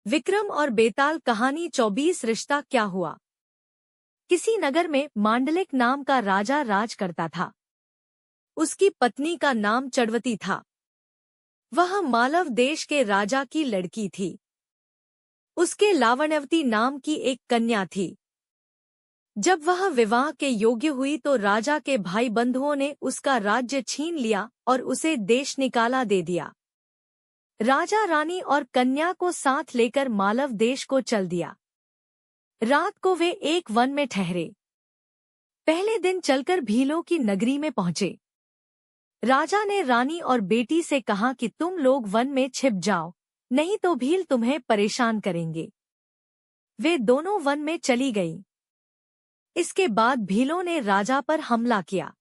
विक्रम और बेताल कहानी 24 रिश्ता क्या हुआ। किसी नगर में मांडलिक नाम का राजा राज करता था। उसकी पत्नी का नाम चड़वती था। वह मालव देश के राजा की लड़की थी। उसके लावण्यवती नाम की एक कन्या थी। जब वह विवाह के योग्य हुई तो राजा के भाई बंधुओं ने उसका राज्य छीन लिया और उसे देश निकाला दे दिया। राजा रानी और कन्या को साथ लेकर मालव देश को चल दिया। रात को वे एक वन में ठहरे। पहले दिन चलकर भीलों की नगरी में पहुंचे। राजा ने रानी और बेटी से कहा कि तुम लोग वन में छिप जाओ, नहीं तो भील तुम्हें परेशान करेंगे। वे दोनों वन में चली गईं। इसके बाद भीलों ने राजा पर हमला किया।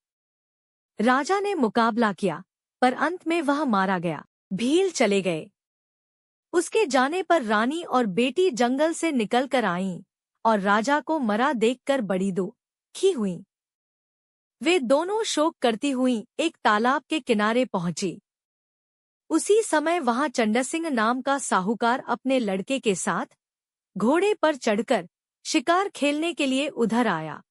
राजा ने मुकाबला किया, पर अंत में वह मारा गया। भील चले गए। उसके जाने पर रानी और बेटी जंगल से निकलकर आईं और राजा को मरा देखकर बड़ी दुखी हुईं। वे दोनों शोक करती हुईं एक तालाब के किनारे पहुंची। उसी समय वहां चंडसिंह नाम का साहूकार अपने लड़के के साथ घोड़े पर चढ़कर शिकार खेलने के लिए उधर आया।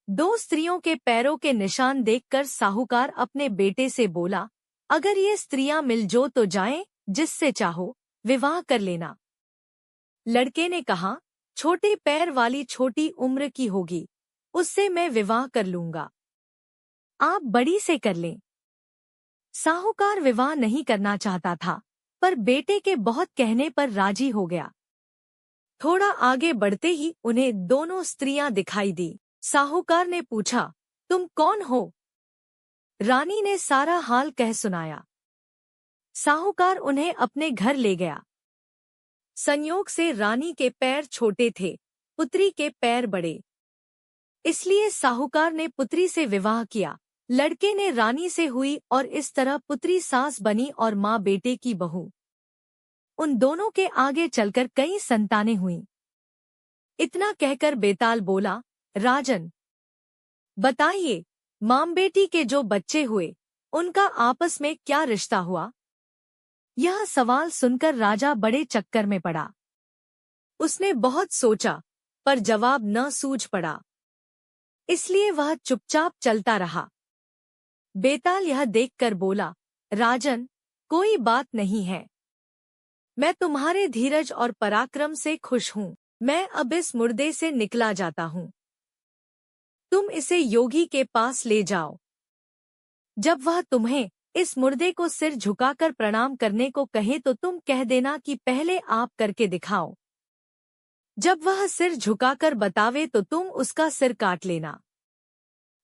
दो स्त्रियों के पैरों के निशान देखकर साहूकार अपने बेटे से बोला, अगर ये स्त्रियां मिल जो तो जाएं, जिससे चाहो विवाह कर लेना। लड़के ने कहा, छोटे पैर वाली छोटी उम्र की होगी, उससे मैं विवाह कर लूंगा। आप बड़ी से कर लें। साहूकार विवाह नहीं करना चाहता था, पर बेटे के बहुत कहने पर राजी हो गया। थोड़ा आगे बढ़ते ही उन्हें दोनों स्त्रियां दिखाई दी। साहूकार ने पूछा, तुम कौन हो? रानी ने सारा हाल कह सुनाया। साहूकार उन्हें अपने घर ले गया। संयोग से रानी के पैर छोटे थे, पुत्री के पैर बड़े। इसलिए साहूकार ने पुत्री से विवाह किया। लड़के ने रानी से हुई और इस तरह पुत्री सास बनी और माँ बेटे की बहू। उन दोनों के आगे चलकर कई संतानें हुईं। इतना कहकर बेताल बोला, राजन, बताइए, माम बेटी के जो बच्चे हुए उनका आपस में क्या रिश्ता हुआ? यह सवाल सुनकर राजा बड़े चक्कर में पड़ा। उसने बहुत सोचा, पर जवाब न सूझ पड़ा। इसलिए वह चुपचाप चलता रहा। बेताल यह देखकर बोला, राजन, कोई बात नहीं है। मैं तुम्हारे धीरज और पराक्रम से खुश हूँ। मैं अब इस मुर्दे से निकला जाता हूँ। तुम इसे योगी के पास ले जाओ। जब वह तुम्हें इस मुर्दे को सिर झुकाकर प्रणाम करने को कहे तो तुम कह देना कि पहले आप करके दिखाओ। जब वह सिर झुकाकर बतावे तो तुम उसका सिर काट लेना।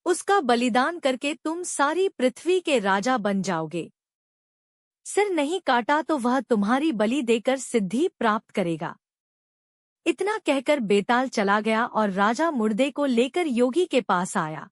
उसका बलिदान करके तुम सारी पृथ्वी के राजा बन जाओगे। सिर नहीं काटा तो वह तुम्हारी बलि देकर सिद्धि प्राप्त करेगा। इतना कहकर बेताल चला गया और राजा मुर्दे को लेकर योगी के पास आया।